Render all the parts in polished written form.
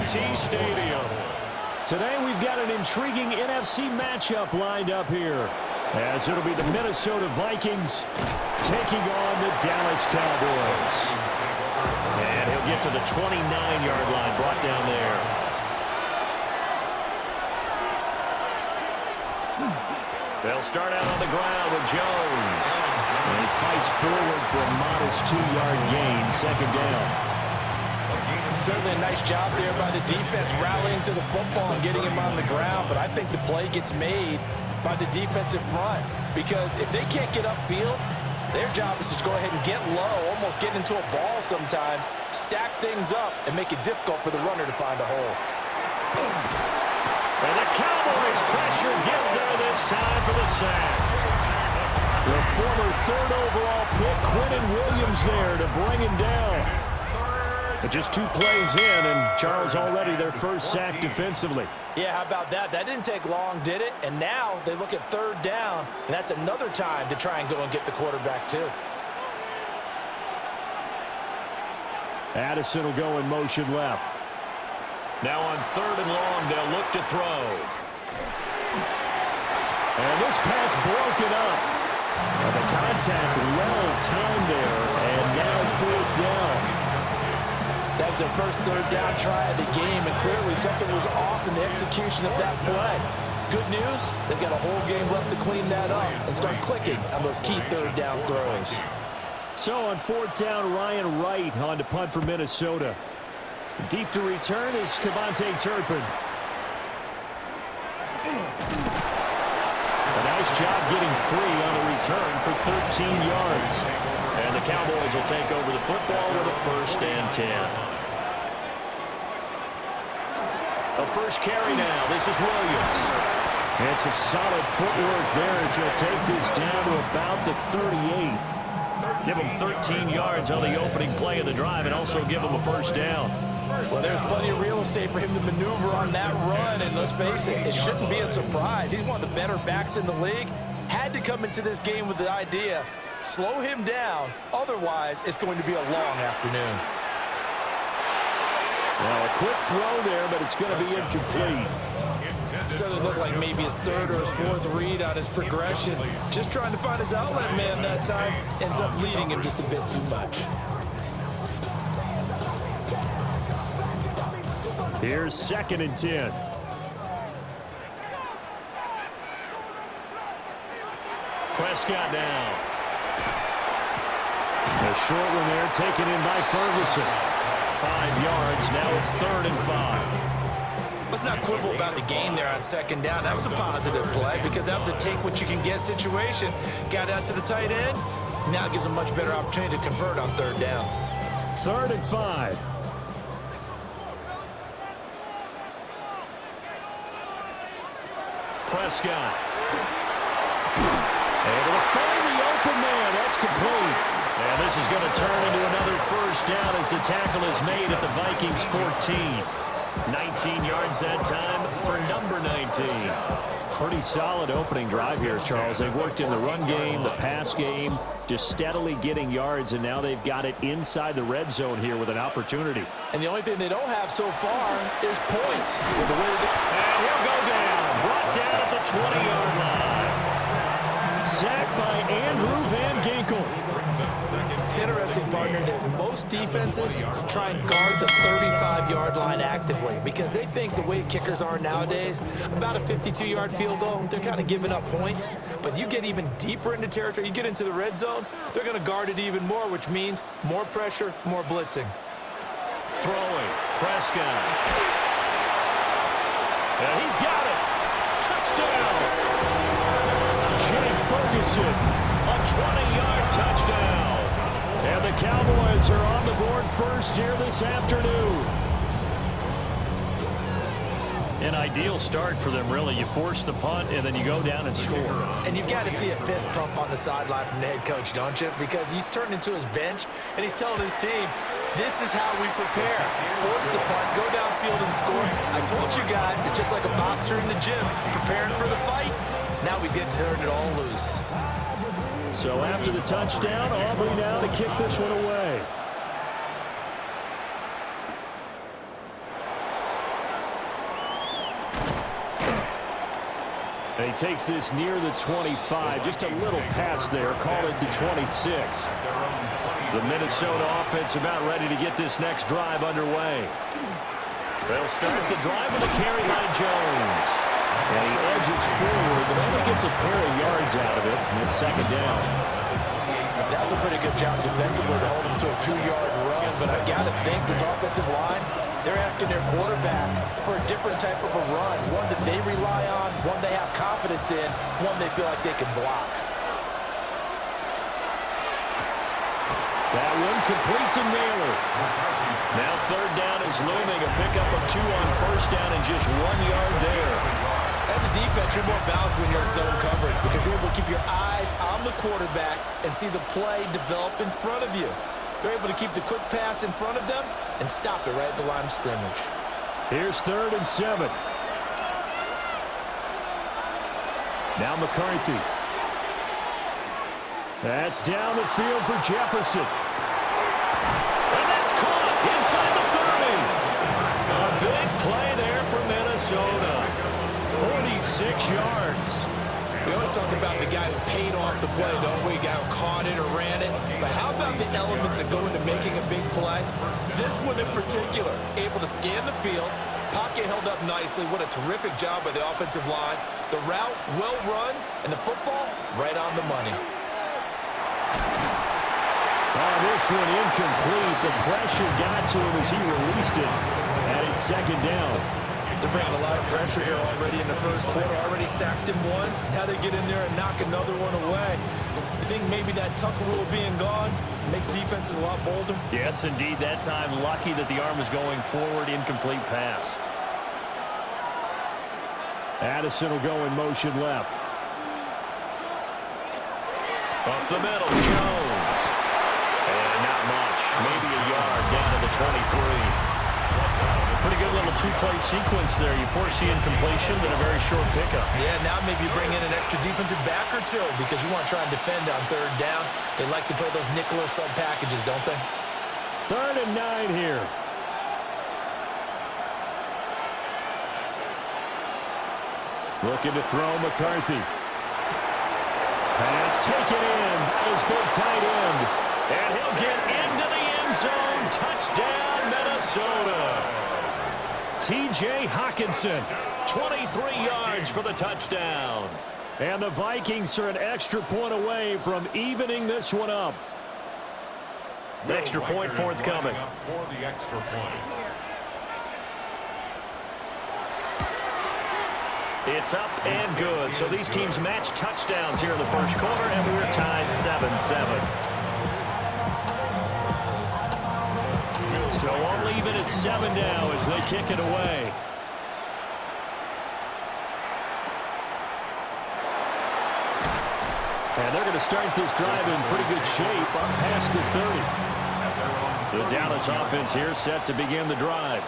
AT&T Stadium. Today we've got an intriguing NFC matchup lined up here, as it'll be the Minnesota Vikings taking on the Dallas Cowboys. And he'll get to the 29-yard line, brought down there. They'll start out on the ground with Jones. And he fights forward for a modest 2-yard gain, second down. Certainly a nice job there by the defense rallying to the football and getting him on the ground, but I think the play gets made by the defensive front, because if they can't get upfield, their job is to go ahead and get low, almost get into a ball sometimes, stack things up, and make it difficult for the runner to find a hole. And the Cowboys pressure gets there this time for the sack. The former third overall pick, Quentin Williams, there to bring him down. But just 2 plays in, and Charles already their first sack defensively. Yeah, how about that? That didn't take long, did it? And now they look at third down, and that's another time to try and go and get the quarterback too. Addison will go in motion left. Now on 3rd and long, they'll look to throw. And this pass broken up. Well, the contact well timed there, and now 4th down. That was their first third down try of the game, and clearly something was off in the execution of that play. Good news, they've got a whole game left to clean that up and start clicking on those key third down throws. So on 4th down, Ryan Wright on to punt for Minnesota. Deep to return is Cavante Turpin. A nice job getting free on the return for 13 yards. And the Cowboys will take over the football with a 1st and 10. A first carry now. This is Williams. And some solid footwork there as he'll take this down to about the 38. Give him 13 yards on the opening play of the drive and also give him a 1st down. Well, there's plenty of real estate for him to maneuver on that run, and let's face it, it shouldn't be a surprise. He's one of the better backs in the league. Had to come into this game with the idea, slow him down, otherwise it's going to be a long afternoon. Well, a quick throw there, but it's going to be incomplete. Certainly looked like maybe his 3rd or his 4th read on his progression. Just trying to find his outlet man that time, ends up leading him just a bit too much. Here's 2nd and 10. Prescott down. A short one there taken in by Ferguson. 5 yards. Now it's 3rd and 5. Let's not quibble about the gain there on 2nd down. That was a positive play because that was a take-what-you-can-get situation. Got out to the tight end. Now it gives a much better opportunity to convert on 3rd down. 3rd and 5. Prescott. Able to find the open man. That's complete. And this is going to turn into another 1st down as the tackle is made at the Vikings 14. 19 yards that time for number 19. Pretty solid opening drive here, Charles. They've worked in the run game, the pass game, just steadily getting yards, and now they've got it inside the red zone here with an opportunity. And the only thing they don't have so far is points. With the way and he'll go down. Brought down at the 20-yard line. Sacked by Andrew Van Ginkel. It's interesting, partner, that most defenses try and guard the 35-yard line actively because they think the way kickers are nowadays, about a 52-yard field goal, they're kind of giving up points. But you get even deeper into territory, you get into the red zone, they're going to guard it even more, which means more pressure, more blitzing. Throwing. Prescott. And he's got it. Touchdown. Jake Ferguson. A 20-yard touchdown. And the Cowboys are on the board first here this afternoon. An ideal start for them, really. You force the punt, and then you go down and score. And you've got to see a fist pump on the sideline from the head coach, don't you? Because he's turned into his bench, and he's telling his team, this is how we prepare. Force the punt, go downfield and score. I told you guys, it's just like a boxer in the gym, preparing for the fight. Now we get to turn it all loose. So after the touchdown, Aubrey now to kick this one away. And he takes this near the 25. Just a little pass there. Call it the 26. The Minnesota offense about ready to get this next drive underway. They'll start the drive with a carry by Jones. And he edges forward, but only gets a pair of yards out of it. And it's second down. That was a pretty good job defensively to hold him to a 2-yard run. But I've got to think this offensive line, they're asking their quarterback for a different type of a run. One that they rely on, one they have confidence in, one they feel like they can block. That one complete to Naylor. Now third down is looming. A pickup of 2 on first down and just 1 yard there. As a defense, you're more balanced when you're in zone coverage because you're able to keep your eyes on the quarterback and see the play develop in front of you. They're able to keep the quick pass in front of them and stop it right at the line of scrimmage. Here's 3rd and 7. Now McCarthy. That's down the field for Jefferson. And that's caught inside the 30. A big play there for Minnesota. 46 yards. We always talk about the guy who paid off the play, don't we? The guy who caught it or ran it. But how about the elements that go into making a big play? This one in particular, able to scan the field, pocket held up nicely. What a terrific job by the offensive line. The route well run, and the football right on the money. Oh, this one incomplete. The pressure got to him as he released it. And it's second down. They're bringing a lot of pressure here already in the first quarter. Already sacked him once. Had to get in there and knock another one away. I think maybe that Tucker rule being gone makes defenses a lot bolder. Yes, indeed. That time, lucky that the arm was going forward. Incomplete pass. Addison will go in motion left. Up the middle, Jones. And not much. Maybe a yard down to the 23. Pretty good little 2-play sequence there. You force the incompletion, then a very short pickup. Yeah, now maybe you bring in an extra defensive back or two because you want to try and defend on 3rd down. They like to play those nickel or sub packages, don't they? 3rd and 9 here. Looking to throw McCarthy. Pass taken in by his big tight end. And he'll get into the end zone. Touchdown, Minnesota. T.J. Hawkinson. 23 yards for the touchdown. And the Vikings are an extra point away from evening this one up. The extra point forthcoming. For the extra point. It's up and good. So these teams match touchdowns here in the first quarter, and we're tied 7-7. So all even at 7 now as they kick it away. And they're going to start this drive in pretty good shape up past the 30. The Dallas offense here set to begin the drive.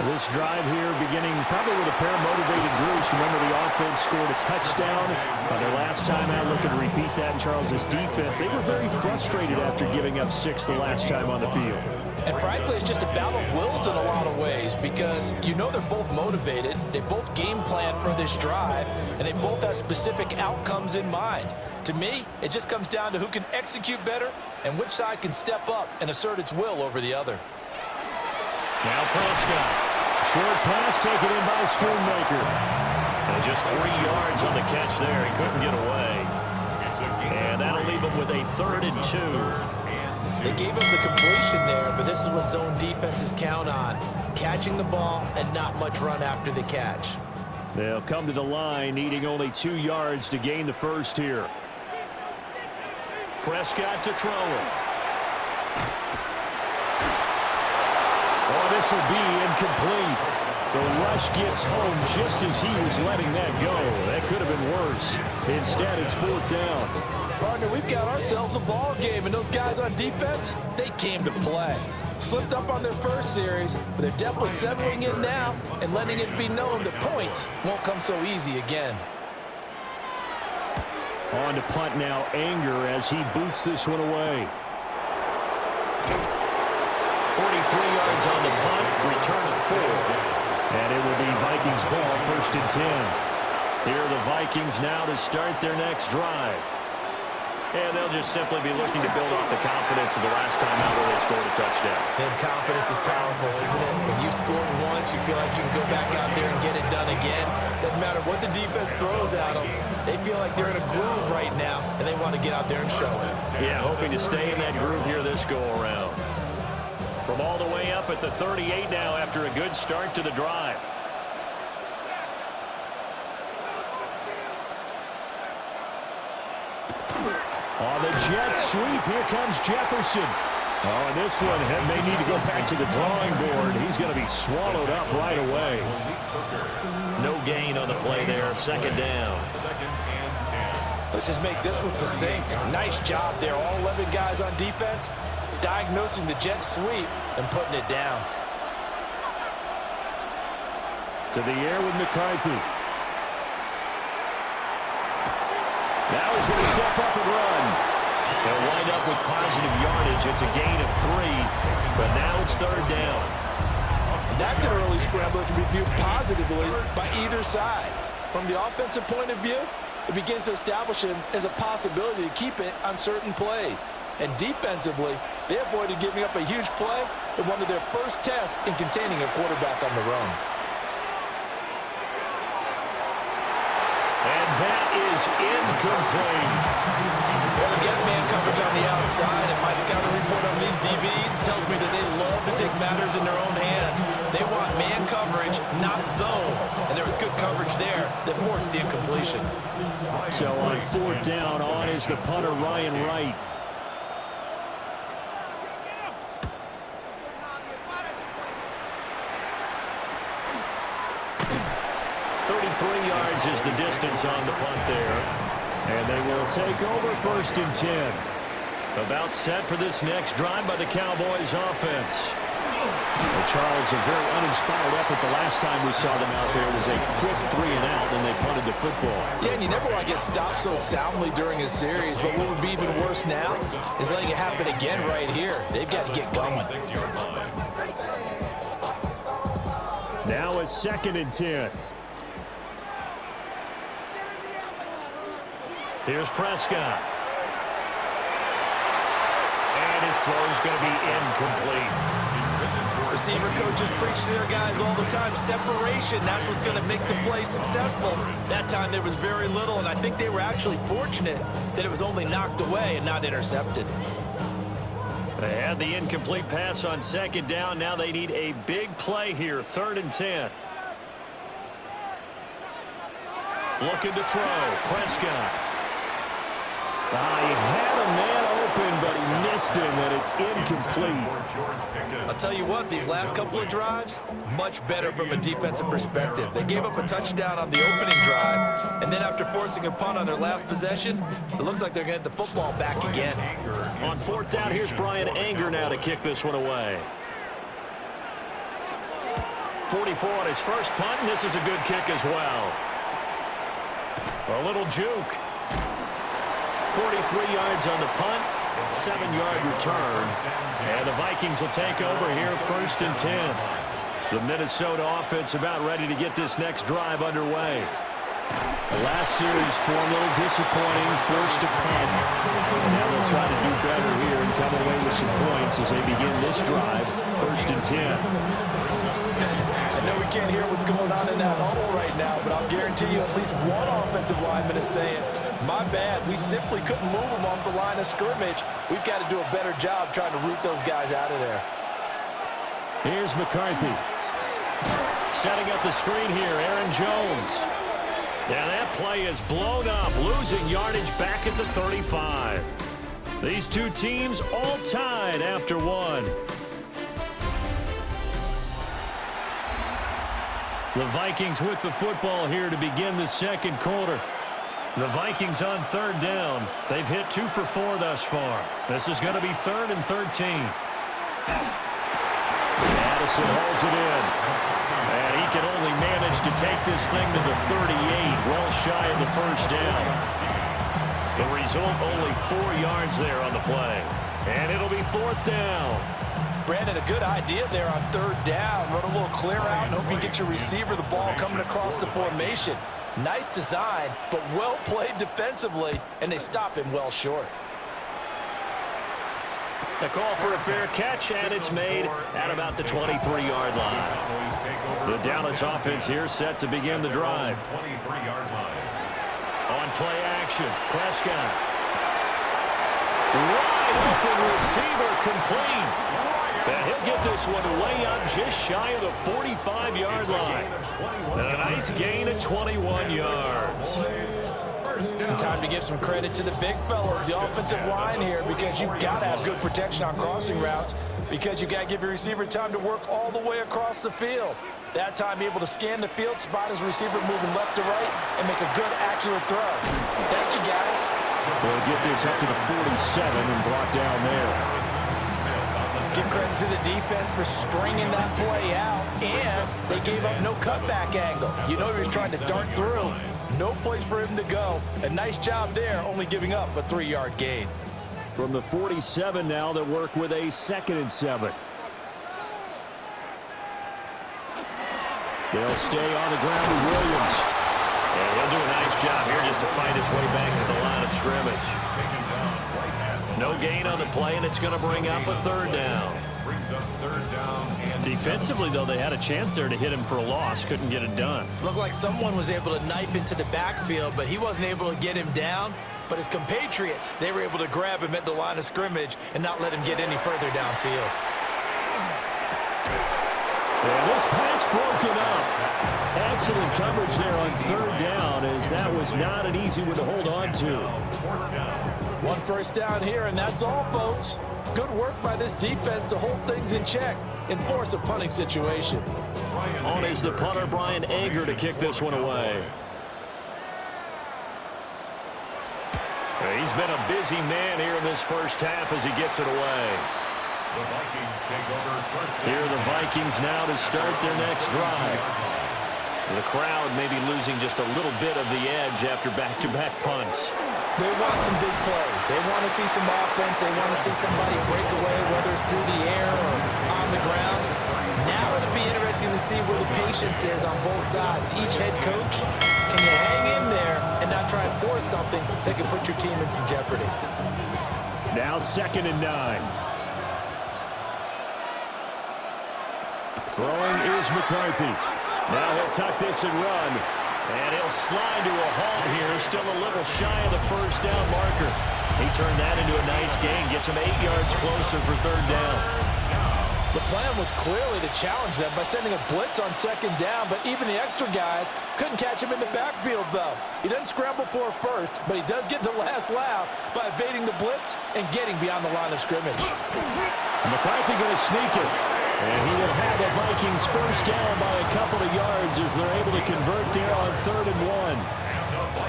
This drive here beginning probably with a pair of motivated groups. Remember, the offense scored a touchdown their last time out. Looking to repeat that in Charles's defense. They were very frustrated after giving up 6 the last time on the field. And frankly, it's just a battle of wills in a lot of ways because you know they're both motivated. They both game plan for this drive, and they both have specific outcomes in mind. To me, it just comes down to who can execute better and which side can step up and assert its will over the other. Now Prescott. Short pass taken in by Schoonmaker. And just 3 yards on the catch there. He couldn't get away. And that'll leave him with a 3rd and 2. They gave him the completion there, but this is what zone defenses count on. Catching the ball and not much run after the catch. They'll come to the line, needing only 2 yards to gain the first here. Prescott to throw it. Oh, this will be incomplete. The rush gets home just as he was letting that go. That could have been worse. Instead, it's 4th down. Partner, we've got ourselves a ball game, and those guys on defense, they came to play. Slipped up on their first series, but they're definitely settling in now and letting it be known that points won't come so easy again. On to punt now, Anger, as he boots this one away. 43 yards on the punt, return of 4. And it will be Vikings ball, 1st and 10. Here are the Vikings now to start their next drive. And they'll just simply be looking to build off the confidence of the last time out where they scored a touchdown. And confidence is powerful, isn't it? When you score once, you feel like you can go back out there and get it done again. Doesn't matter what the defense throws at them. They feel like they're in a groove right now, and they want to get out there and show it. Yeah, hoping to stay in that groove here this go-around. From all the way up at the 38 now after a good start to the drive. On the jet sweep, here comes Jefferson. Oh, and this one may need to go back to the drawing board. He's going to be swallowed up right away. No gain on the play there. Second down. Let's just make this one succinct. Nice job there. All 11 guys on defense diagnosing the jet sweep and putting it down. To the air with McCarthy. Now he's going to step up and run. They'll wind up with positive yardage. It's a gain of 3, but now it's third down. That's an early scrambler to be viewed positively by either side. From the offensive point of view, it begins to establish him as a possibility to keep it on certain plays. And defensively, they avoided giving up a huge play in one of their first tests in containing a quarterback on the run. And that is incomplete. Well, we get man coverage on the outside, and my scouting report on these DBs tells me that they love to take matters in their own hands. They want man coverage, not zone. And there was good coverage there that forced the incompletion. So on fourth down, on is the punter, Ryan Wright. Yards is the distance on the punt there. And they will take over first and 10. About set for this next drive by the Cowboys offense. Well, Charles, a very uninspired effort the last time we saw them out there. It was a quick 3 and out, and they punted the football. Yeah, and you never want to get stopped so soundly during a series, but what would be even worse now is letting it happen again right here. They've got to get going. Now a second and 10. Here's Prescott. And his throw's going to be incomplete. Receiver coaches preach to their guys all the time. Separation, that's what's going to make the play successful. That time there was very little, and I think they were actually fortunate that it was only knocked away and not intercepted. They had the incomplete pass on second down. Now they need a big play here, third and 10. Looking to throw, Prescott. He had a man open, but he missed him, and it's incomplete. I'll tell you what, these last couple of drives, much better from a defensive perspective. They gave up a touchdown on the opening drive, and then after forcing a punt on their last possession, it looks like they're going to get the football back again. On fourth down, here's Brian Anger now to kick this one away. 44 on his first punt, and this is a good kick as well. A little juke. 43 yards on the punt, 7-yard return. And the Vikings will take over here first and 10. The Minnesota offense about ready to get this next drive underway. The last series form a little disappointing, forced a punt. Now they'll try to do better here and come away with some points as they begin this drive, first and 10. I know we can't hear what's going on in that huddle right now, but I'll guarantee you at least one offensive lineman is saying, my bad, we simply couldn't move them off the line of scrimmage. We've got to do a better job trying to root those guys out of there. Here's McCarthy. Setting up the screen here, Aaron Jones. Yeah, that play is blown up, losing yardage back at the 35. These two teams all tied after one. The Vikings with the football here to begin the second quarter. The Vikings on third down. They've hit 2 for 4 thus far. This is going to be third and 13. Addison holds it in. And he can only manage to take this thing to the 38, well shy of the first down. The result, only 4 yards there on the play. And it'll be fourth down. Brandon, a good idea there on third down. Run a little clear out and hope you get your receiver the ball coming across the formation. Nice design, but well played defensively, and they stop him well short. A call for a fair catch, and it's made at about the 23-yard line. The Dallas offense here set to begin the drive. On play action, Prescott. Wide open receiver complete. And he'll get this one way up just shy of the 45-yard line. And a nice gain of 21 yards. Time to give some credit to the big fellas, the offensive line here, because you've got to have good protection on crossing routes, because you've got to give your receiver time to work all the way across the field. That time able to scan the field, spot his receiver moving left to right, and make a good, accurate throw. Thank you, guys. They'll get this up to the 47 and brought down there. Give credit to the defense for stringing that play out, and they gave up no cutback angle. You know he was trying to dart through. No place for him to go. A nice job there, only giving up a 3-yard gain. From the 47 now, they work with a 2nd and 7. They'll stay on the ground with Williams. And he'll do a nice job here just to find his way back to the line of scrimmage. No gain on the play, and it's going to bring up a 3rd down. Defensively, though, they had a chance there to hit him for a loss. Couldn't get it done. Looked like someone was able to knife into the backfield, but he wasn't able to get him down. But his compatriots, they were able to grab him at the line of scrimmage and not let him get any further downfield. And this pass broken up. Excellent coverage there on 3rd down, as that was not an easy one to hold on to. 1 first down here, and that's all, folks. Good work by this defense to hold things in check and force a punting situation. On is the punter, Brian Ager, to kick this one away. He's been a busy man here in this first half as he gets it away. The Vikings take over first. Here are the Vikings now to start their next drive. The crowd may be losing just a little bit of the edge after back-to-back punts. They want some big plays. They want to see some offense. They want to see somebody break away, whether it's through the air or on the ground. Now it'll be interesting to see where the patience is on both sides. Each head coach, can you hang in there and not try and force something that could put your team in some jeopardy? Now 2nd and 9. Throwing is McCarthy. Now he'll tuck this and run. And he'll slide to a halt here, still a little shy of the 1st down marker. He turned that into a nice gain, gets him 8 yards closer for 3rd down. The plan was clearly to challenge them by sending a blitz on 2nd down, but even the extra guys couldn't catch him in the backfield, though. He doesn't scramble for a first, but he does get the last laugh by evading the blitz and getting beyond the line of scrimmage. McCarthy going to sneak it. And he will have the Vikings 1st down by a couple of yards as they're able to convert there on 3rd and 1.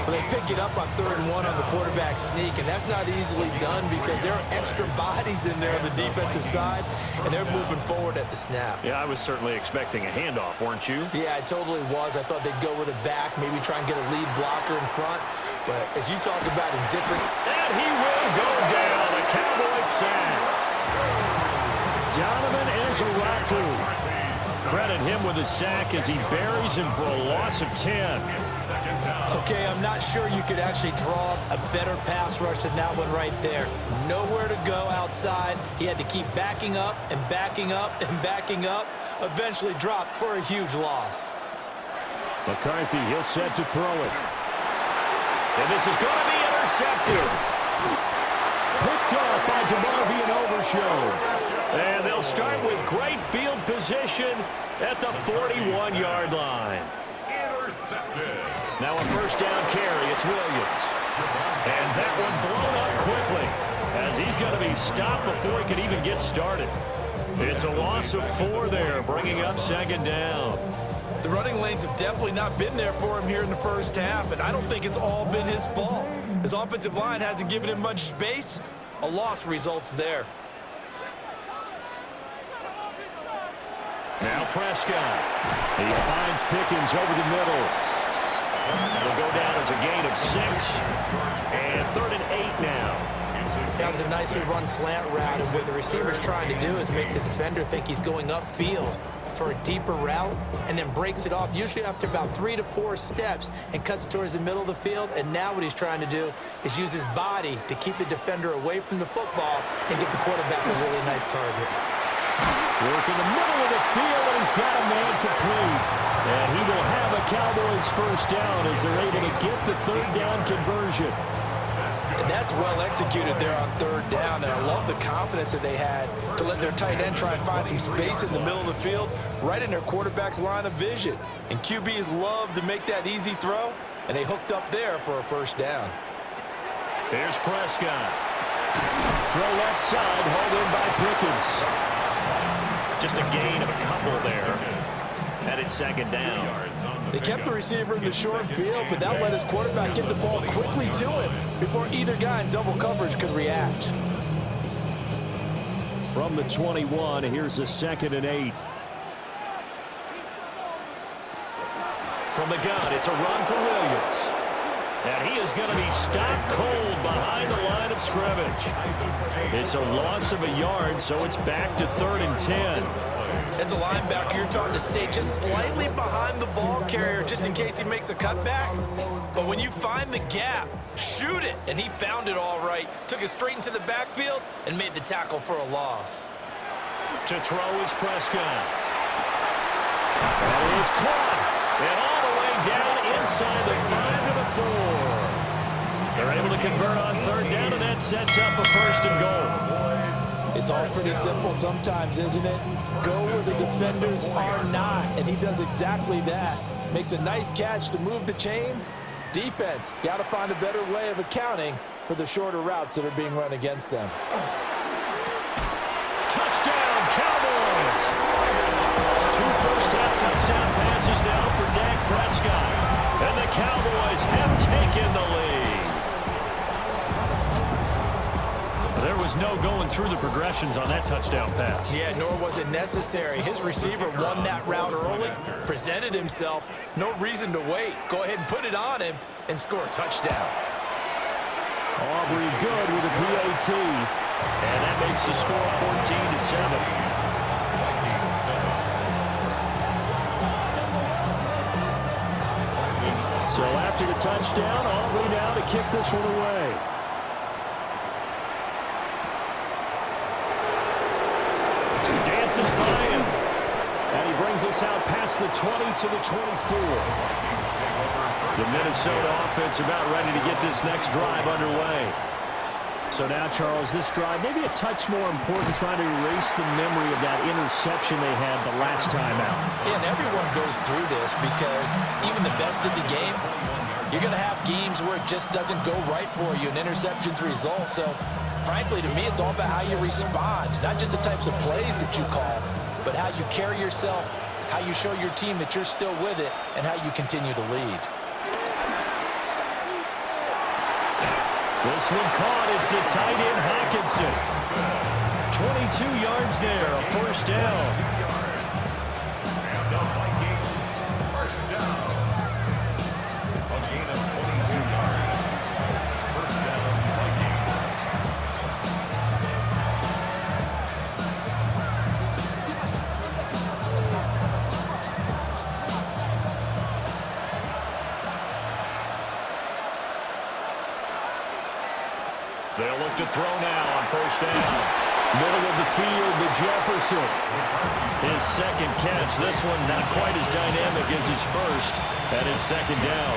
Well, they pick it up on 3rd and 1 on the quarterback sneak, and that's not easily done because there are extra bodies in there on the defensive side, and they're moving forward at the snap. Yeah, I was certainly expecting a handoff, weren't you? Yeah, I totally was. I thought they'd go with it back, maybe try and get a lead blocker in front. But as you talked about in different... And he will go down, a Cowboys sack. Donovan Ezeraku. Credit him with a sack as he buries him for a loss of 10. Okay, I'm not sure you could actually draw a better pass rush than that one right there. Nowhere to go outside. He had to keep backing up and backing up and backing up. Eventually dropped for a huge loss. McCarthy, he'll set to throw it. And this is going to be intercepted. Picked up by DeMarvion Overshow. And they'll start with great field position at the 41-yard line. Intercepted. Now a 1st down carry. It's Williams. And that one blown up quickly as he's going to be stopped before he can even get started. It's a loss of 4 there, bringing up 2nd down. The running lanes have definitely not been there for him here in the first half, and I don't think it's all been his fault. His offensive line hasn't given him much space. A loss results there. Now Prescott. He finds Pickens over the middle. It'll go down as a gain of 6. And 3rd and 8 now. That was a nicely run slant route, and what the receiver's trying to do is make the defender think he's going upfield for a deeper route, and then breaks it off, usually after about 3 to 4 steps, and cuts towards the middle of the field. And now what he's trying to do is use his body to keep the defender away from the football and get the quarterback a really nice target. Work in the middle of the field, and he's got a man complete. And he will have a Cowboys first down as they're able to get the third down conversion. And that's well executed there on third down, and I love the confidence that they had to let their tight end try and find some space in the middle of the field, right in their quarterback's line of vision. And QBs love to make that easy throw, and they hooked up there for a first down. Here's Prescott. Throw left side, hauled in by Pickens. Just a gain of a couple there. And it's second down. They kept the receiver in the short field, but that let his quarterback get the ball quickly to him before either guy in double coverage could react. From the 21, here's a 2nd and 8. From the gun, it's a run for Williams. And he is going to be stopped cold behind the line of scrimmage. It's a loss of a yard, so it's back to 3rd and 10. As a linebacker, you're taught to stay just slightly behind the ball carrier just in case he makes a cutback. But when you find the gap, shoot it. And he found it all right. Took it straight into the backfield and made the tackle for a loss. To throw is Prescott. That is caught. And all the way down inside the 5 to the 4. They're able to convert on third down, and that sets up a 1st and goal. It's all pretty simple sometimes, isn't it? Go where the defenders are not, and he does exactly that. Makes a nice catch to move the chains. Defense got to find a better way of accounting for the shorter routes that are being run against them. Touchdown, Cowboys! 2 first-half touchdown passes now for Dak Prescott. And the Cowboys have taken the lead. There was no going through the progressions on that touchdown pass. Yeah, nor was it necessary. His receiver won that route early, presented himself. No reason to wait. Go ahead and put it on him and score a touchdown. Aubrey good with a PAT. And that makes the score 14 to 7. So after the touchdown, Aubrey now to kick this one away. Dances by him. And he brings us out past the 20 to the 24. The Minnesota offense about ready to get this next drive underway. So now, Charles, this drive maybe a touch more important, trying to erase the memory of that interception they had the last time out. Yeah, and everyone goes through this because even the best in the game, you're going to have games where it just doesn't go right for you, and interceptions result. So, frankly, to me, it's all about how you respond, not just the types of plays that you call, but how you carry yourself, how you show your team that you're still with it, and how you continue to lead. This one caught. It's the tight end, Hawkinson. 22 yards there, a first down. And the Vikings first down. A gain of 22 yards. First down, Vikings. They'll look to throw now on first down. Middle of the field to Jefferson. His second catch. This one not quite as dynamic as his first. And it's second down.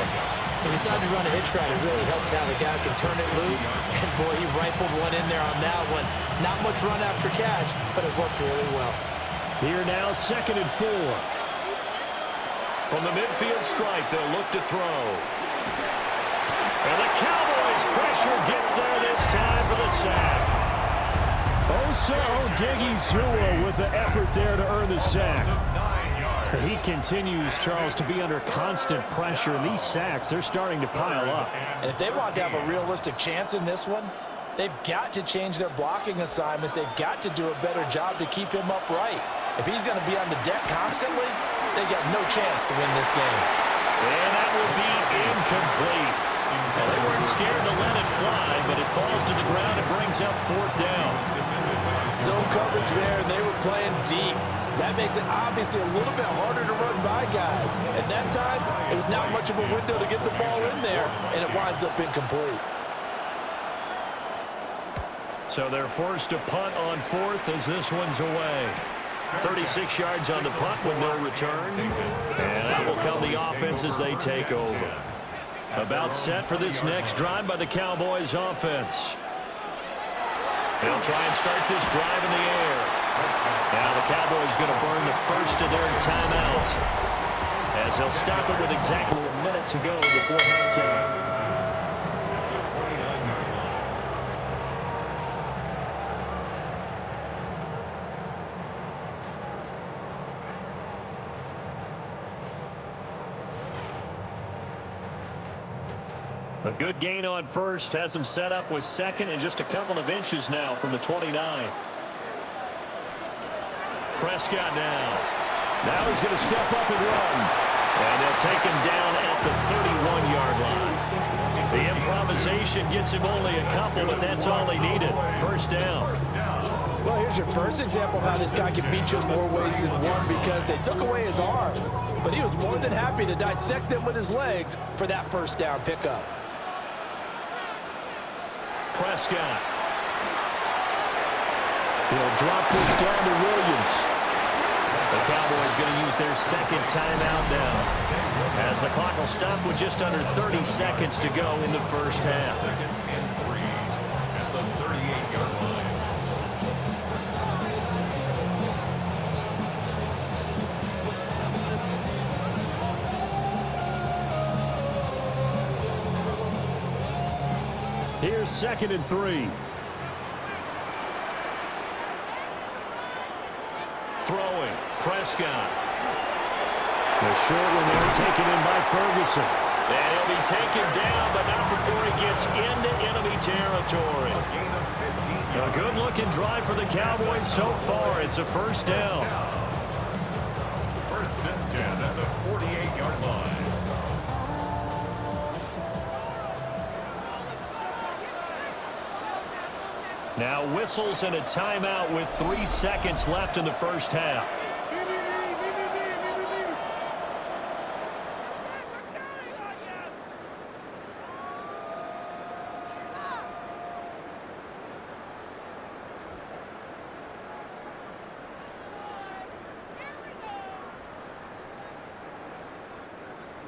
He decided to run a hitch route. It really helped how the guy can turn it loose. And, boy, he rifled one in there on that one. Not much run after catch, but it worked really well. Here now, 2nd and 4. From the midfield stripe, they'll look to throw. And the Cowboys pressure gets there this time for the sack. Diggy with the effort there to earn the sack. He continues, Charles, to be under constant pressure, and these sacks, they're starting to pile up. And if they want to have a realistic chance in this one, they've got to change their blocking assignments. They've got to do a better job to keep him upright. If he's going to be on the deck constantly, they got no chance to win this game. And that will be incomplete. Well, they weren't scared to let it fly, but it falls to the ground and brings up 4th down. Zone coverage there, and they were playing deep. That makes it obviously a little bit harder to run by guys. At that time, it was not much of a window to get the ball in there, and it winds up incomplete. So they're forced to punt on 4th as this one's away. 36 yards on the punt with no return. And that will come the offense as they take over. About set for this next drive by the Cowboys offense. They'll try and start this drive in the air. Now the Cowboys going to burn the first of their timeouts as they'll stop it with exactly a minute to go before halftime. A good gain on first has him set up with second and just a couple of inches now from the 29. Prescott now. Now he's going to step up and run. And they'll take him down at the 31-yard line. The improvisation gets him only a couple, but that's all he needed. First down. Well, here's your first example of how this guy can beat you in more ways than one because they took away his arm. But he was more than happy to dissect them with his legs for that first down pickup. Prescott. He'll drop this down to Williams. The Cowboys going to use their second timeout now, as the clock will stop with just under 30 seconds to go in the first half. 2nd and 3 at the 38-yard line. Here's 2nd and 3. Throwing. Prescott. The short one there taken in by Ferguson. And he'll be taken down, but not before he gets into enemy territory. A good-looking drive for the Cowboys so far. It's a first down. 1st and 10 at the 48-yard line. Now whistles and a timeout with 3 seconds left in the first half.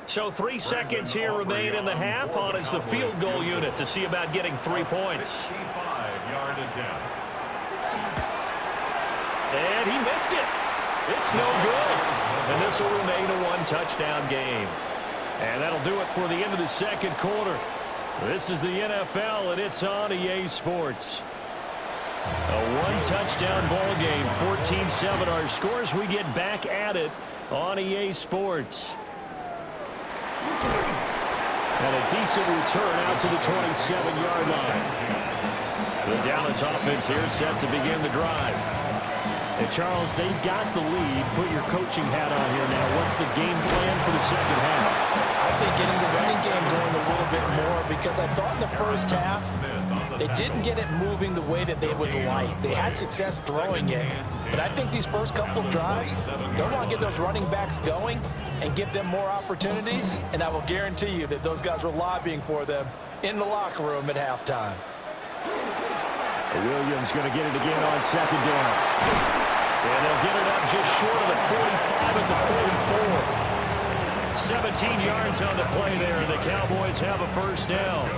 So 3 seconds here remain in the half. On is the field goal unit to see about getting 3 points. 65-yard attempt. And he missed it. It's no good. And this will remain a 1-touchdown game. And that'll do it for the end of the second quarter. This is the NFL, and it's on EA Sports. A 1-touchdown ball game, 14-7 our scores. We get back at it on EA Sports. And a decent return out to the 27-yard line. The Dallas offense here set to begin the drive. And Charles, they've got the lead. Put your coaching hat on here now. What's the game plan for the second half? I think getting the running game going a little bit more because I thought in the first half they didn't get it moving the way that they would like. They had success throwing it, but I think these first couple of drives, they'll want to get those running backs going and give them more opportunities, and I will guarantee you that those guys were lobbying for them in the locker room at halftime. Williams going to get it again on second down. And they'll get it up just short of the 45 at the 44. 17 yards on the play there, and the Cowboys have a first down.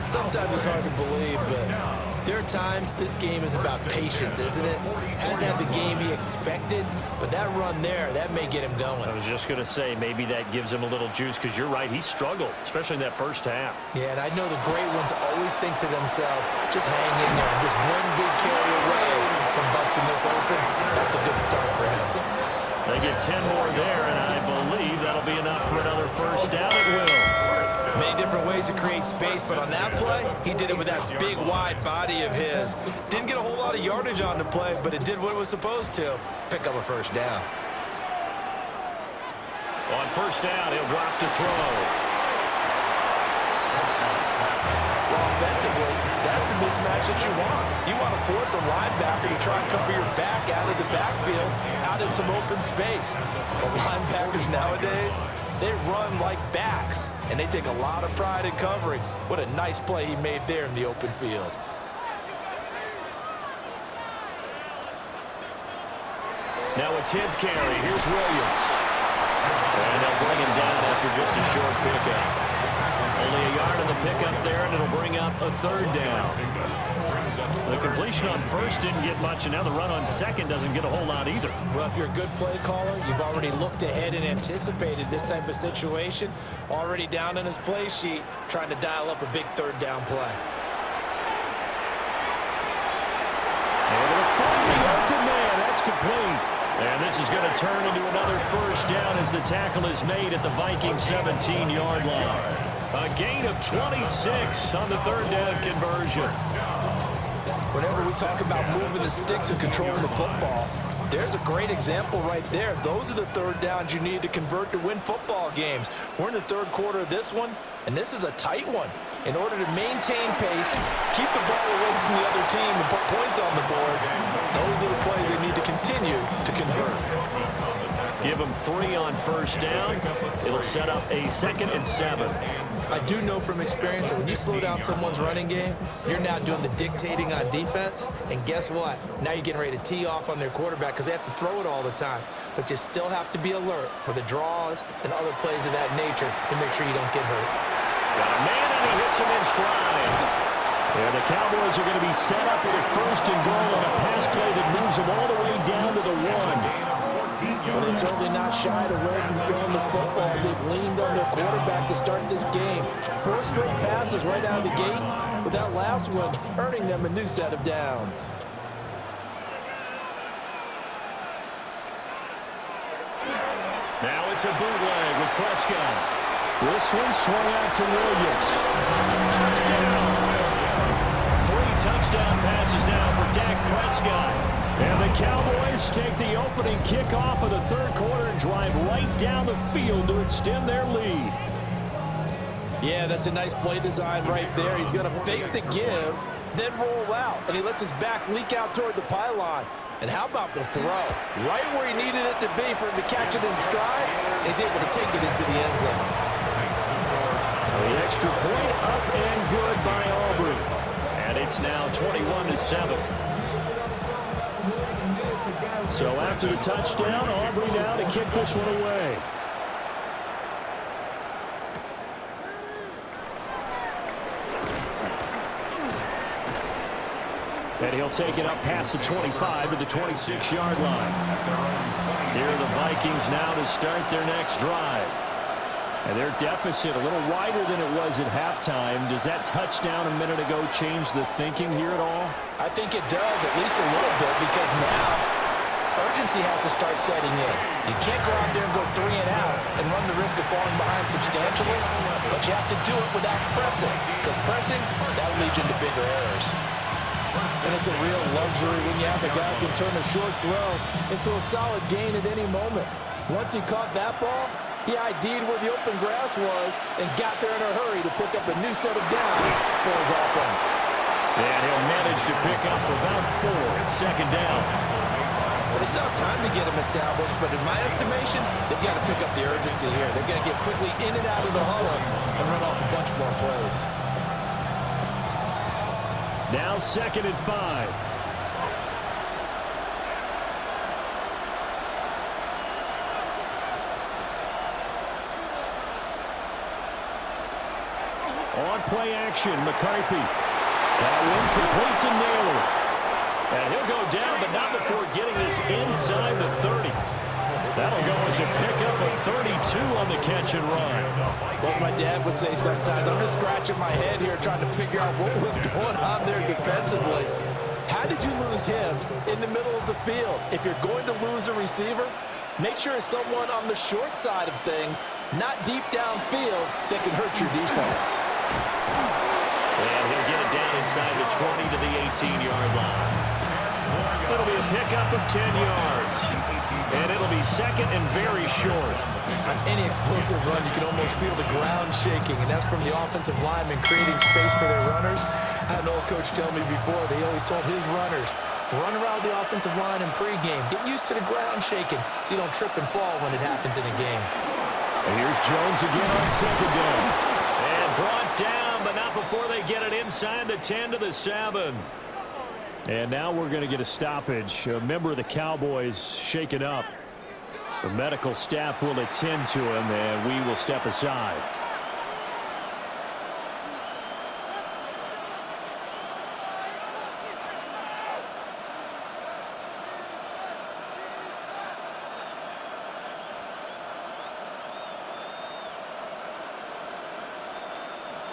Sometimes it's hard to believe, but there are times this game is about patience, isn't it? Hasn't had the game he expected, but that run there, that may get him going. I was just going to say, maybe that gives him a little juice, because you're right, he struggled, especially in that first half. Yeah, and I know the great ones always think to themselves, just hang in there. Just one big carry away from busting this open. That's a good start for him. They get 10 more there, and I believe that'll be enough for another first down at will. Many different ways to create space, but on that play, he did it with that big, wide body of his. Didn't get a whole lot of yardage on the play, but it did what it was supposed to, pick up a first down. On first down, he'll drop to throw. Well, offensively, that's the mismatch that you want. You want to force a linebacker to try and cover your back out of the backfield, out in some open space. But linebackers nowadays, they run like backs, and they take a lot of pride in covering. What a nice play he made there in the open field. Now a 10th carry. Here's Williams. And they'll bring him down after just a short pickup. Only a yard in the pickup there, and it'll bring up a 3rd down. The completion on first didn't get much, and now the run on second doesn't get a whole lot either. Well, if you're a good play caller, you've already looked ahead and anticipated this type of situation. Already down in his play sheet, trying to dial up a big 3rd down play. And they'll find the open man. That's complete. And this is going to turn into another 1st down as the tackle is made at the Vikings 17-yard line. A gain of 26 on the 3rd down conversion. Whenever we talk about moving the sticks and controlling the football, there's a great example right there. Those are the 3rd downs you need to convert to win football games. We're in the 3rd quarter of this one, and this is a tight one. In order to maintain pace, keep the ball away from the other team, and put points on the board, those are the plays they need to continue to convert. Give them 3 on 1st down. It'll set up a 2nd and 7. I do know from experience that when you slow down someone's running game, you're now doing the dictating on defense. And guess what? Now you're getting ready to tee off on their quarterback because they have to throw it all the time. But you still have to be alert for the draws and other plays of that nature to make sure you don't get hurt. Got a man, and he hits him in stride. And the Cowboys are going to be set up with a 1st and goal on a pass play that moves them all the way down to the 1. But it's certainly not shied away from throwing the football. They've leaned on their quarterback to start this game. 4 straight passes right out of the gate, with that last one earning them a new set of downs. Now it's a bootleg with Prescott. This one swung out to Williams. Touchdown! 3 touchdown passes now for Dak Prescott. And the Cowboys take the opening kickoff of the 3rd quarter and drive right down the field to extend their lead. Yeah, that's a nice play design right there. He's going to fake the give, then roll out, and he lets his back leak out toward the pylon. And how about the throw? Right where he needed it to be for him to catch it in stride, he's able to take it into the end zone. The extra point up and good by Aubrey. And it's now 21-7. So after the touchdown, Aubrey now to kick this one away. And he'll take it up past the 25 to the 26-yard line. Here are the Vikings now to start their next drive. And their deficit a little wider than it was at halftime. Does that touchdown a minute ago change the thinking here at all? I think it does, at least a little bit, because now urgency has to start setting in. You can't go out there and go 3 and out and run the risk of falling behind substantially, but you have to do it without pressing, because pressing, that'll lead you into bigger errors. And it's a real luxury when you have a guy who can turn a short throw into a solid gain at any moment. Once he caught that ball, he ID'd where the open grass was and got there in a hurry to pick up a new set of downs for his offense. And he'll manage to pick up about 4 at 2nd down. Well, they still have time to get him established, but in my estimation, they've got to pick up the urgency here. They've got to get quickly in and out of the huddle and run off a bunch more plays. Now 2nd and 5. On play action, McCarthy. That one complete to Naylor. And he'll go down, but not before getting this inside the 30. That'll go as a pickup of 32 on the catch and run. Well, my dad would say sometimes, I'm just scratching my head here trying to figure out what was going on there defensively. How did you lose him in the middle of the field? If you're going to lose a receiver, make sure it's someone on the short side of things, not deep downfield, that can hurt your defense. And he'll get it down inside the 20 to the 18-yard line. It'll be a pickup of 10 yards. And it'll be second and very short. On any explosive run, you can almost feel the ground shaking, and that's from the offensive linemen creating space for their runners. I had an old coach tell me before, they always told his runners, run around the offensive line in pregame. Get used to the ground shaking so you don't trip and fall when it happens in a game. And here's Jones again on second down. And brought down, but not before they get it inside the 10 to the 7. And now we're going to get a stoppage. A member of the Cowboys shaken up. The medical staff will attend to him, and we will step aside.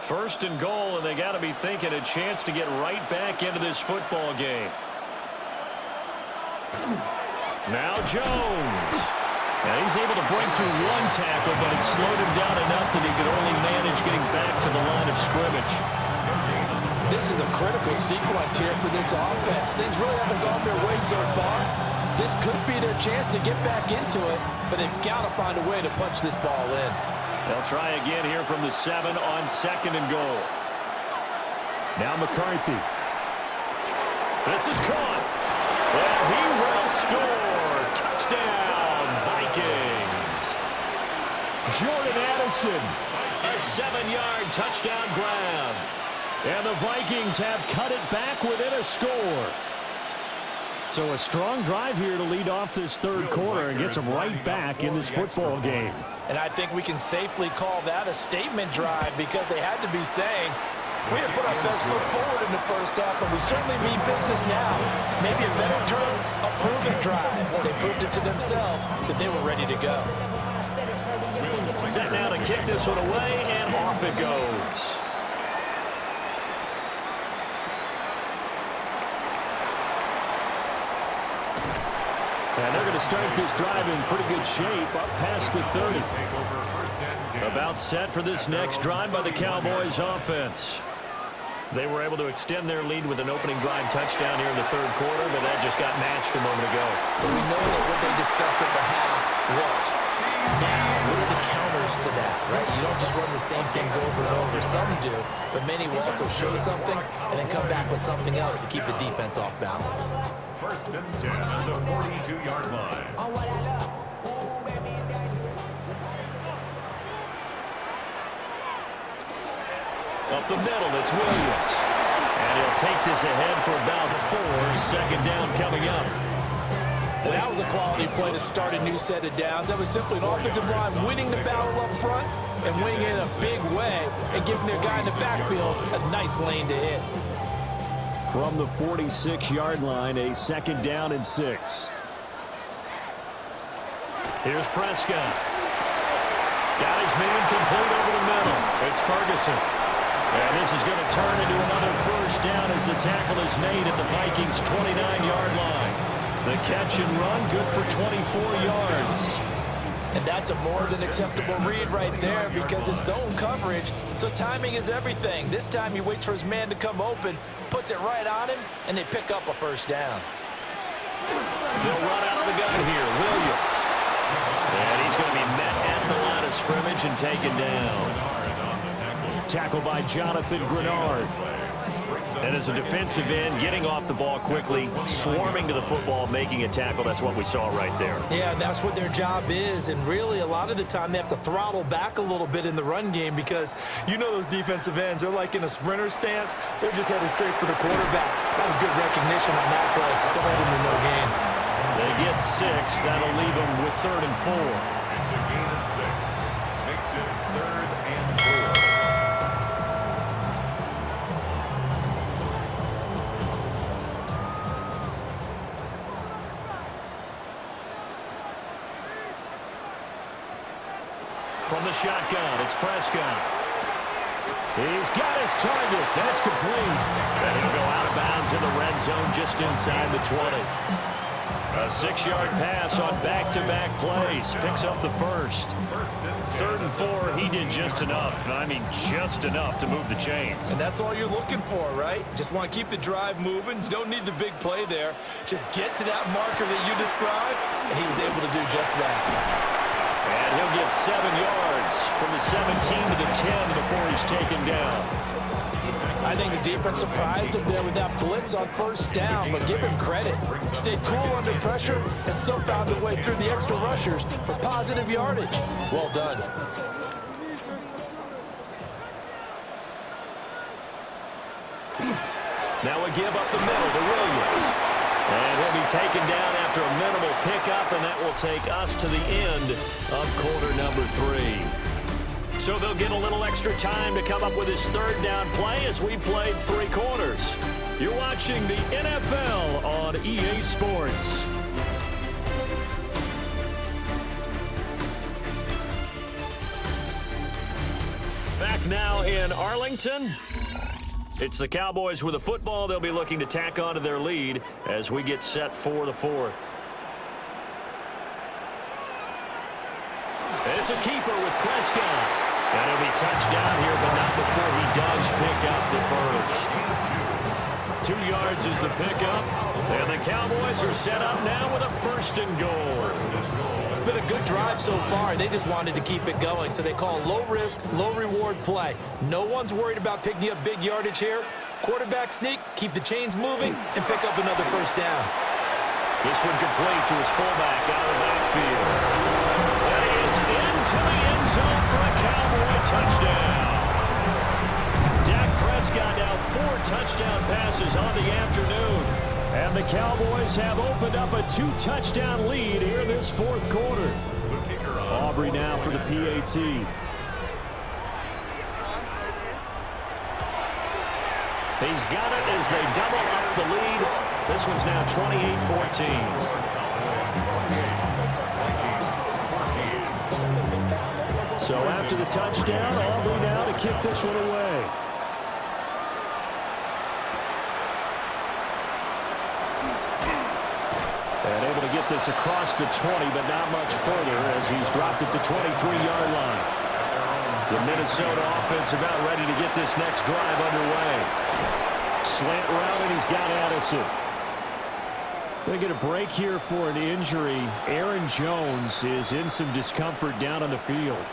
First and goal, and they got to be thinking a chance to get right back into this football game. Now Jones. And he's able to break through one tackle, but it slowed him down enough that he could only manage getting back to the line of scrimmage. This is a critical sequence here for this offense. Things really haven't gone their way so far. This could be their chance to get back into it, but they've got to find a way to punch this ball in. They'll try again here from the 7 on second and goal. Now McCarthy. This is caught. And he will score. Touchdown, Vikings. Jordan Addison. A 7-yard touchdown grab. And the Vikings have cut it back within a score. So a strong drive here to lead off this third quarter and gets them right back in this football game. And I think we can safely call that a statement drive because they had to be saying, we have put our best foot forward in the first half, and we certainly mean business now. Maybe a better term, a proven drive. They proved it to themselves that they were ready to go. Set now to kick this one away, and off it goes. And they're going to start this drive in pretty good shape, up past the 30. About set for this next drive by the Cowboys offense. They were able to extend their lead with an opening drive touchdown here in the third quarter, but that just got matched a moment ago. So we know that what they discussed at the half worked. Now, what are the counters to that, right? You don't just run the same things over and over. Some do, but many will also show something and then come back with something else to keep the defense off balance. First and 10 at the 42-yard line. Up the middle, it's Williams. And he'll take this ahead for about 4. Second down coming up. And that was a quality play to start a new set of downs. That was simply an offensive line winning the battle up front and winning it in a big way and giving their guy in the backfield a nice lane to hit. From the 46-yard line, a second down and 6. Here's Prescott. Got his man complete over the middle. It's Ferguson. And this is going to turn into another first down as the tackle is made at the Vikings' 29-yard line. The catch and run, good for 24 yards. And that's a more than acceptable read right there because it's zone coverage, so timing is everything. This time he waits for his man to come open, puts it right on him, and they pick up a first down. They'll run out of the gun here, Williams. And he's going to be met at the line of scrimmage and taken down. Tackled by Jonathan Grenard. And as a defensive end, getting off the ball quickly, swarming to the football, making a tackle. That's what we saw right there. Yeah, that's what their job is. And really, a lot of the time, they have to throttle back a little bit in the run game because you know those defensive ends, they're like in a sprinter stance. They're just headed straight for the quarterback. That was good recognition on that play to hold him to no gain. They get 6. That'll leave them with 3rd and 4. It's a gain of 6. Makes it 3rd and 4. From the shotgun, it's Prescott. He's got his target. That's complete. And he'll go out of bounds in the red zone just inside the 20. A 6-yard pass on back-to-back plays. Picks up the first. 3rd and 4, he did just enough. I mean, just enough to move the chains. And that's all you're looking for, right? Just want to keep the drive moving. You don't need the big play there. Just get to that marker that you described, and he was able to do just that. And he'll get 7 yards from the 17 to the 10 before he's taken down. I think the defense surprised him there with that blitz on 1st down, but give him credit. Stayed cool under pressure and still found a way through the extra rushers for positive yardage. Well done. Now we give up the middle to Williams. And he'll be taken down after a minimal pickup, and that will take us to the end of quarter number 3. So they'll get a little extra time to come up with his 3rd down play as we played 3 quarters. You're watching the NFL on EA Sports. Back now in Arlington. It's the Cowboys with a football. They'll be looking to tack onto their lead as we get set for the 4th. It's a keeper with Prescott. And he'll be touchdown here, but not before he does pick up the first. 2 yards is the pickup. And the Cowboys are set up now with a 1st and goal. It's been a good drive so far. They just wanted to keep it going, so they call low-risk, low-reward play. No one's worried about picking up big yardage here. Quarterback sneak, keep the chains moving, and pick up another 1st down. This one complete to his fullback out of the backfield. That is into the end zone for a Cowboy touchdown. Dak Prescott now 4 touchdown passes on the afternoon. And the Cowboys have opened up a 2-touchdown lead here in this 4th quarter. Aubrey now for the PAT. He's got it as they double up the lead. This one's now 28-14. So after the touchdown, Aubrey now to kick this one away. And able to get this across the 20, but not much further as he's dropped at the 23-yard line. The Minnesota offense about ready to get this next drive underway. Slant route, and he's got Addison. They get a break here for an injury. Aaron Jones is in some discomfort down on the field.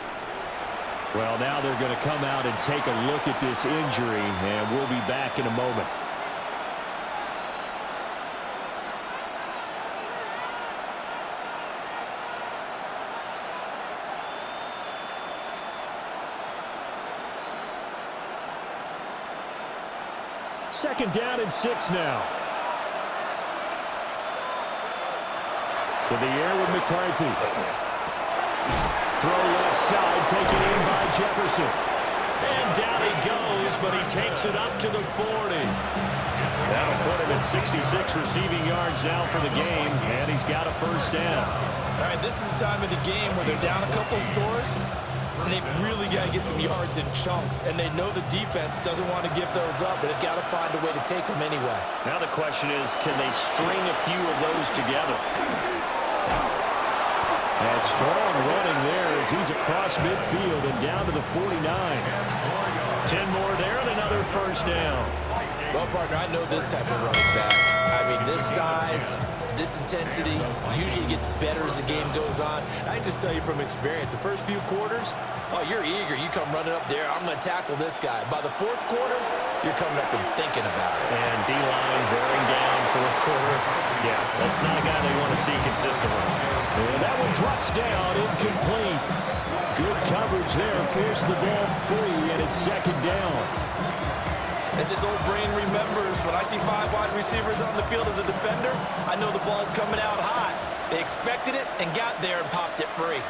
Well, now they're going to come out and take a look at this injury, and we'll be back in a moment. Second down and 6 now. To the air with McCarthy. Throw left side, taken in by Jefferson. And down he goes, but he takes it up to the 40. That'll put him at 66 receiving yards now for the game, and he's got a 1st down. All right, this is the time of the game where they're down a couple scores, and they've really got to get some yards in chunks, and they know the defense doesn't want to give those up, but they've got to find a way to take them anyway. Now the question is, can they string a few of those together? And strong running there as he's across midfield and down to the 49. 10 more there and another 1st down. Well, partner, I know this type of running back. I mean, this size, this intensity usually gets better as the game goes on. I can just tell you from experience, the first few quarters, oh, you're eager. You come running up there, I'm going to tackle this guy. By the 4th quarter, you're coming up and thinking about it. And D-line wearing down 4th quarter. Yeah, that's not a guy they want to see consistently. And that one drops down, incomplete. Good coverage there, forced the ball free, and it's 2nd down. As his old brain remembers, when I see 5 wide receivers on the field as a defender, I know the ball's coming out hot. They expected it and got there and popped it free.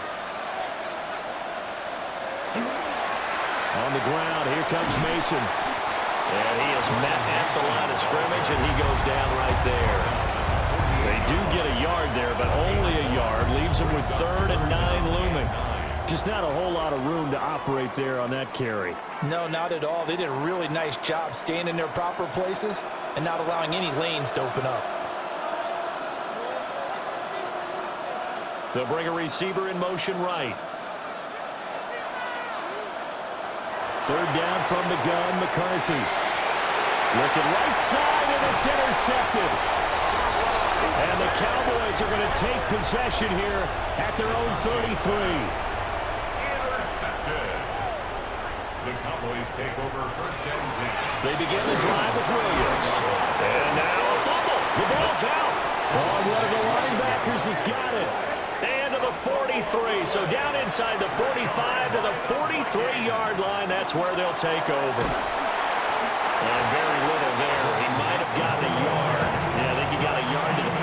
On the ground, here comes Mason. And he is met at the line of scrimmage, and he goes down right there. They do get a yard there, but only a yard. Leaves him with 3rd and 9 looming. Just not a whole lot of room to operate there on that carry. No, not at all. They did a really nice job staying in their proper places and not allowing any lanes to open up. They'll bring a receiver in motion right. Third down from the gun, McCarthy. Looking right side, and it's intercepted. And the Cowboys are going to take possession here at their own 33. Intercepted. The Cowboys take over first and 10. They begin the drive with Williams. And now a fumble. The ball's out. Oh, one of the linebackers has got it. And to the 43. So down inside the 45 to the 43-yard line. That's where they'll take over. And very little there. He might have gotten a yard. Yeah, I think he got a yard to the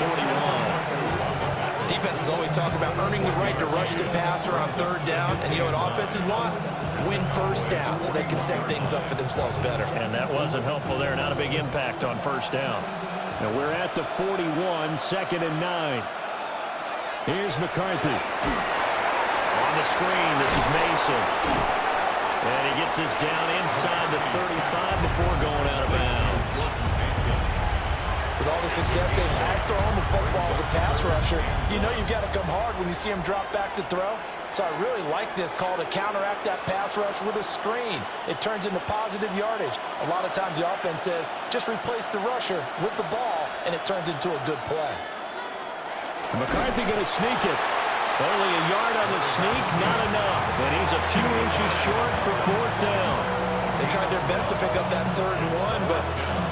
41. Defenses always talk about earning the right to rush the passer on third down. And you know what offenses want? Win first down so they can set things up for themselves better. And that wasn't helpful there. Not a big impact on first down. And we're at the 41, 2nd and 9. Here's McCarthy. On the screen, this is Mason. And he gets this down inside the 35 before going out of bounds. With all the success they've had throwing the football as a pass rusher, you know you've got to come hard when you see him drop back to throw. So I really like this call to counteract that pass rush with a screen. It turns into positive yardage. A lot of times the offense says, just replace the rusher with the ball, and it turns into a good play. McCarthy going to sneak it. Only a yard on the sneak, not enough. And he's a few inches short for 4th down. They tried their best to pick up that 3rd and 1, but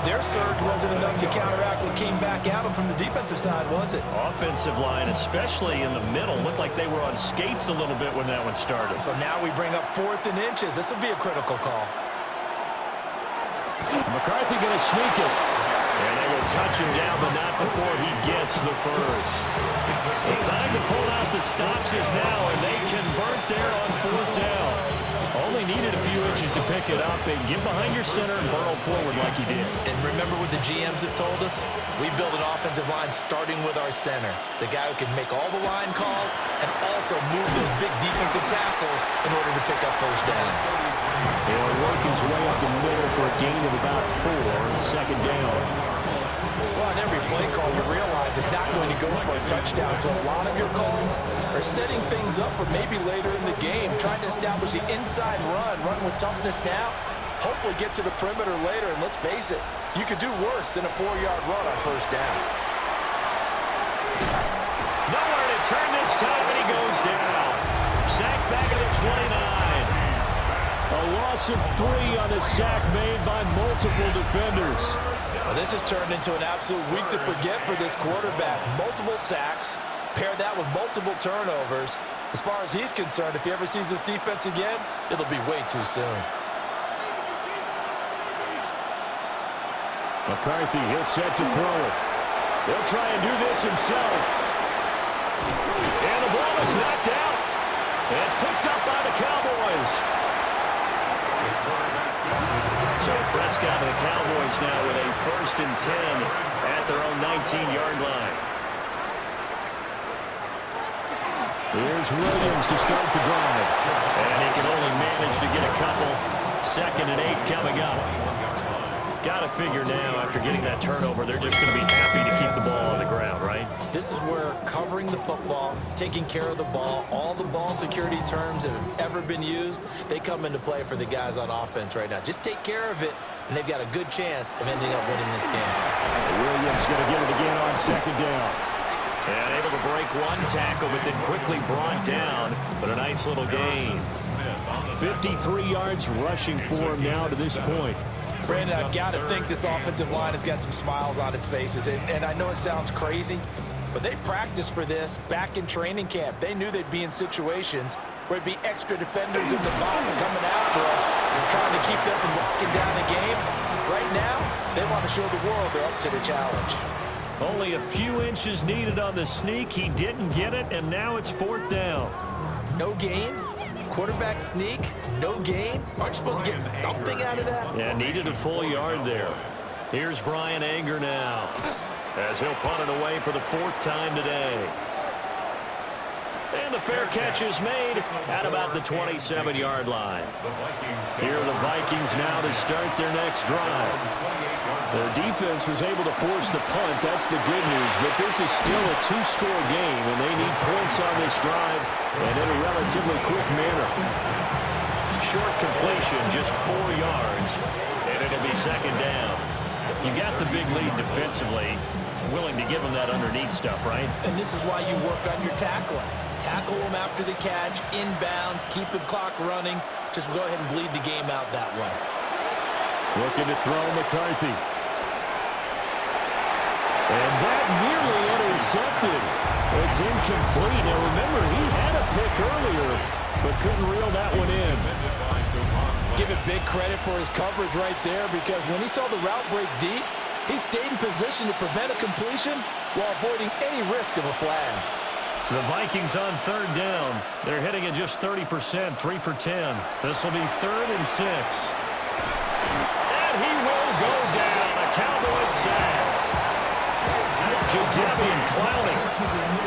their surge wasn't enough to counteract what came back at them from the defensive side, was it? Offensive line, especially in the middle, looked like they were on skates a little bit when that one started. So now we bring up 4th and inches. This will be a critical call. McCarthy going to sneak it. And they will touch him down, but not before he gets the first. The time to pull out the stops is now, and they convert there on 4th down. Only needed a few inches to pick it up and get behind your center and burrow forward like he did. And remember what the GMs have told us? We build an offensive line starting with our center, the guy who can make all the line calls and also move those big defensive tackles in order to pick up first downs. He'll work his way up the middle for a gain of about 4, 2nd down. Well, on every play call, you realize it's not going to go for a touchdown. So a lot of your calls are setting things up for maybe later in the game, trying to establish the inside run with toughness now, hopefully get to the perimeter later. And let's face it, you could do worse than a 4-yard run on first down. Nowhere to turn this time, and he goes down. Sack back at the 29. A loss of 3 on the sack made by multiple defenders. Well, this has turned into an absolute week to forget for this quarterback. Multiple sacks, pair that with multiple turnovers. As far as he's concerned, if he ever sees this defense again, it'll be way too soon. McCarthy, he'll set to throw it. He'll try and do this himself. And the ball is knocked out. And it's picked up by the Cowboys. So Prescott and the Cowboys now with a 1st and 10 at their own 19-yard line. Here's Williams to start the drive. And he can only manage to get a couple. 2nd and 8 coming up. Got to figure now, after getting that turnover, they're just going to be happy to keep the ball on the ground, right? This is where covering the football, taking care of the ball, all the ball security terms that have ever been used, they come into play for the guys on offense right now. Just take care of it, and they've got a good chance of ending up winning this game. Williams going to get it again on 2nd down. And able to break one tackle, but then quickly brought down. But a nice little gain. 53 yards rushing for him now to this point. Brandon, I've got to think this offensive line has got some smiles on its faces. And I know it sounds crazy, but they practiced for this back in training camp. They knew they'd be in situations where it'd be extra defenders in the box coming after them, trying to keep them from walking down the game. Right now, they want to show the world they're up to the challenge. Only a few inches needed on the sneak. He didn't get it, and now it's 4th down. No gain? Quarterback sneak? No gain? Aren't you supposed to get something out of that? Yeah, needed a full yard there. Here's Brian Anger now, as he'll punt it away for the 4th time today. And the fair catch is made at about the 27-yard line. Here are the Vikings now to start their next drive. Their defense was able to force the punt. That's the good news. But this is still a two-score game, and they need points on this drive and in a relatively quick manner. Short completion, just 4 yards, and it'll be second down. You got the big lead defensively. Willing to give them that underneath stuff, right? And this is why you work on your tackling. Tackle them after the catch, inbounds, keep the clock running. Just go ahead and bleed the game out that way. Looking to throw McCarthy. And that nearly intercepted. It's incomplete. Now remember, he had a pick earlier, but couldn't reel that one in. Give it big credit for his coverage right there, because when he saw the route break deep, he stayed in position to prevent a completion while avoiding any risk of a flag. The Vikings on third down. They're hitting at just 30%, 3 for 10. This will be 3rd and 6. And he will go down. A Cowboys sack. Jadeveon Clowney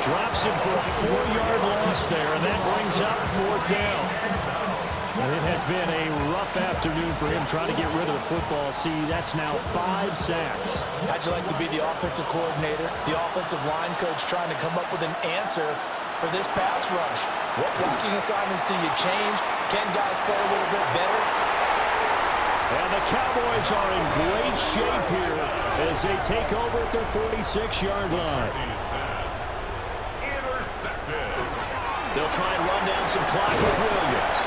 drops him for a 4-yard loss there, and that brings up 4th down. And it has been a rough afternoon for him trying to get rid of the football. See, that's now 5 sacks. How'd you like to be the offensive coordinator, the offensive line coach, trying to come up with an answer for this pass rush? What blocking assignments do you change? Can guys play a little bit better? And the Cowboys are in great shape here as they take over at their 46-yard line. They'll try and run down some clock with Williams.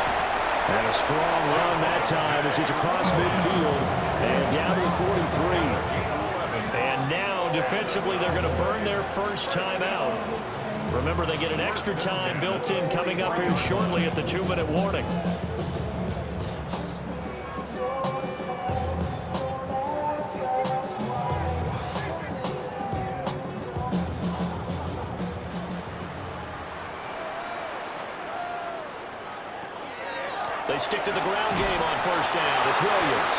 And a strong run that time as he's across midfield and down to the 43. And now, defensively, they're going to burn their first timeout. Remember, they get an extra time built in coming up here shortly at the 2-minute warning. They stick to the ground game on first down. It's Williams.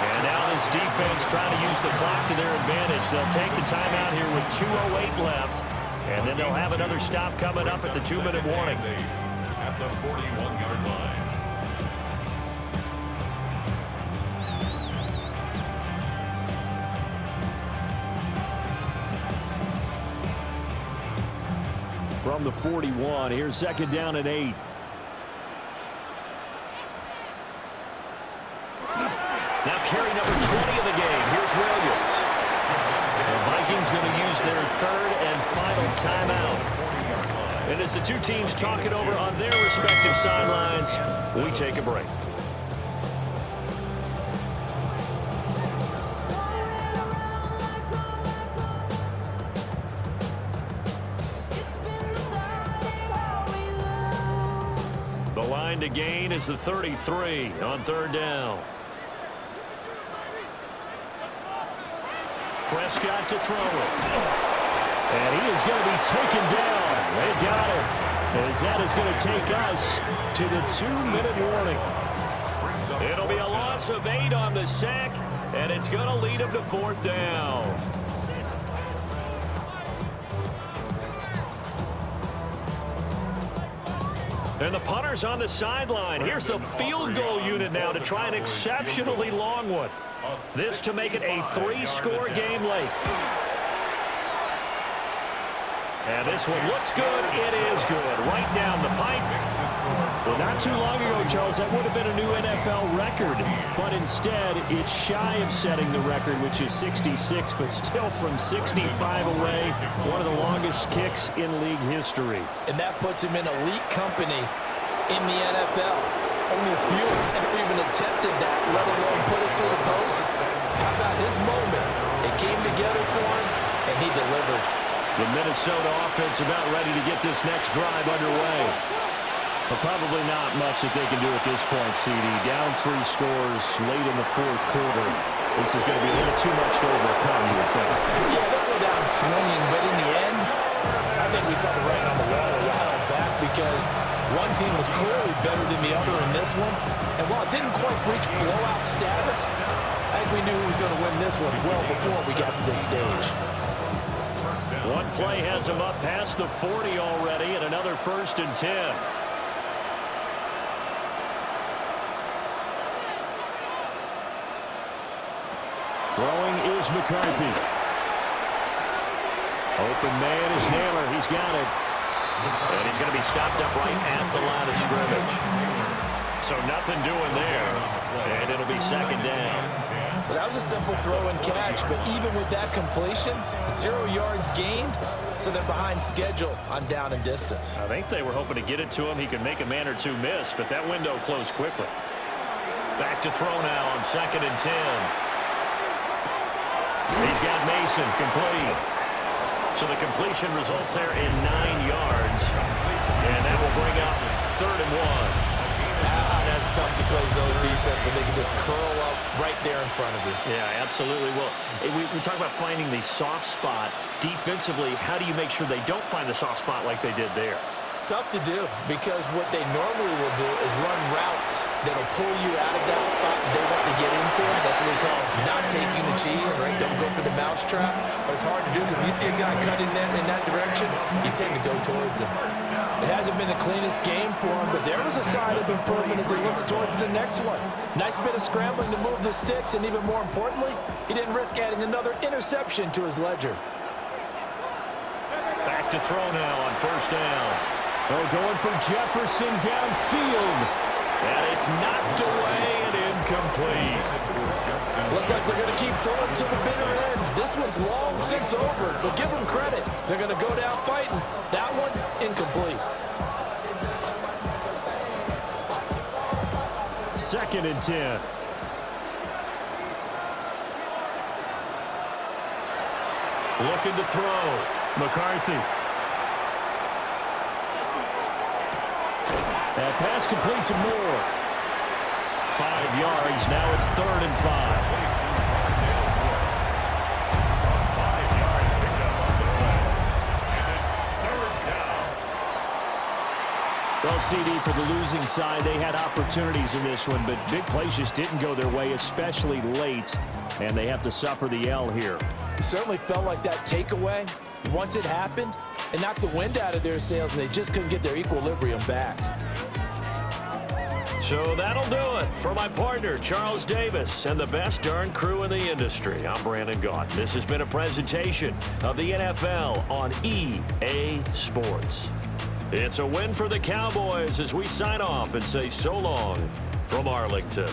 And now this defense trying to use the clock to their advantage. They'll take the timeout here with 2:08 left. And then they'll have another stop coming up at the 2-minute warning. At the 41-yard line. From the 41, here's 2nd down and 8. Now carry number 20 of the game. Here's Williams. The Vikings going to use their 3rd and final timeout. And as the two teams talk it over on their respective sidelines, we take a break. The line to gain is the 33 on 3rd down. Prescott to throw it. And he is going to be taken down. They got it. As that is going to take us to the 2-minute warning. It'll be a loss of 8 on the sack, and it's going to lead him to 4th down. And the punter's on the sideline. Here's the field goal unit now to try an exceptionally long one. This to make it a 3-score game late. And this one looks good. It is good. Right down the pipe. Well, not too long ago, Charles, that would have been a new NFL record. But instead, it's shy of setting the record, which is 66, but still from 65 away, one of the longest kicks in league history. And that puts him in elite company in the NFL. Only a few have ever even attempted that, let alone put it through the post. How about his moment? It came together for him, and he delivered. The Minnesota offense about ready to get this next drive underway. But probably not much that they can do at this point, CD. Down 3 scores late in the 4th quarter. This is going to be a little too much to overcome, you would think. Yeah, they'll go down swinging, but in the end, I think we saw the writing on the wall a while back, because one team was clearly better than the other in this one. And while it didn't quite reach blowout status, I think we knew who was going to win this one well before we got to this stage. One play has him up past the 40 already, and another 1st and 10. Throwing is McCarthy. Open man is Naylor. He's got it. And he's going to be stopped up right at the line of scrimmage. So nothing doing there. And it'll be second down. Well, that was a simple throw and catch, but even with that completion, 0 yards gained, so they're behind schedule on down and distance. I think they were hoping to get it to him. He could make a man or two miss, but that window closed quickly. Back to throw now on 2nd and 10. He's got Mason complete. So the completion results there in 9 yards. And that will bring up 3rd and 1. That's tough to play zone defense when they can just curl up right there in front of you. Yeah, absolutely. Well, we talk about finding the soft spot. Defensively, how do you make sure they don't find the soft spot like they did there? Tough to do, because what they normally will do is run routes that'll pull you out of that spot they want to get into. That's what we call not taking the cheese, right? Don't go for the mousetrap. But it's hard to do because when you see a guy cutting in that direction, you tend to go towards him. It hasn't been the cleanest game for him, but there was a sign of improvement as he looks towards the next one. Nice bit of scrambling to move the sticks, and even more importantly, he didn't risk adding another interception to his ledger. Back to throw now on 1st down. Oh, going for Jefferson downfield. And it's knocked away and incomplete. Looks like they're going to keep throwing to the bitter end. This one's long since over, but give them credit. They're going to go down fighting. That one, incomplete. 2nd and 10. Looking to throw. McCarthy. That pass complete to Moore. 5 yards. Now it's 3rd and 5. Well, CD, for the losing side, they had opportunities in this one, but big plays just didn't go their way, especially late, and they have to suffer the L here. It certainly felt like that takeaway, once it happened, it knocked the wind out of their sails, and they just couldn't get their equilibrium back. So that'll do it for my partner, Charles Davis, and the best darn crew in the industry. I'm Brandon Gaughan. This has been a presentation of the NFL on EA Sports. It's a win for the Cowboys as we sign off and say so long from Arlington.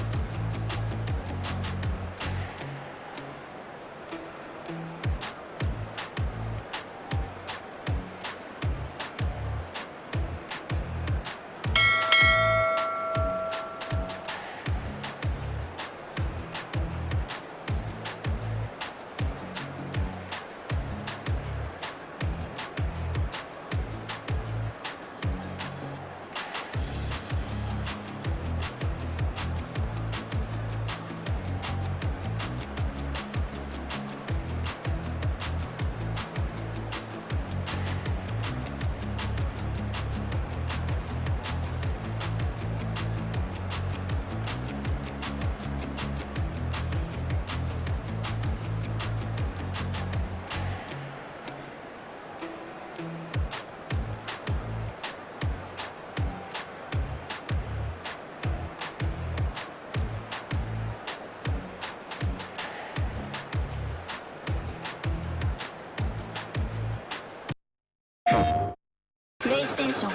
PlayStation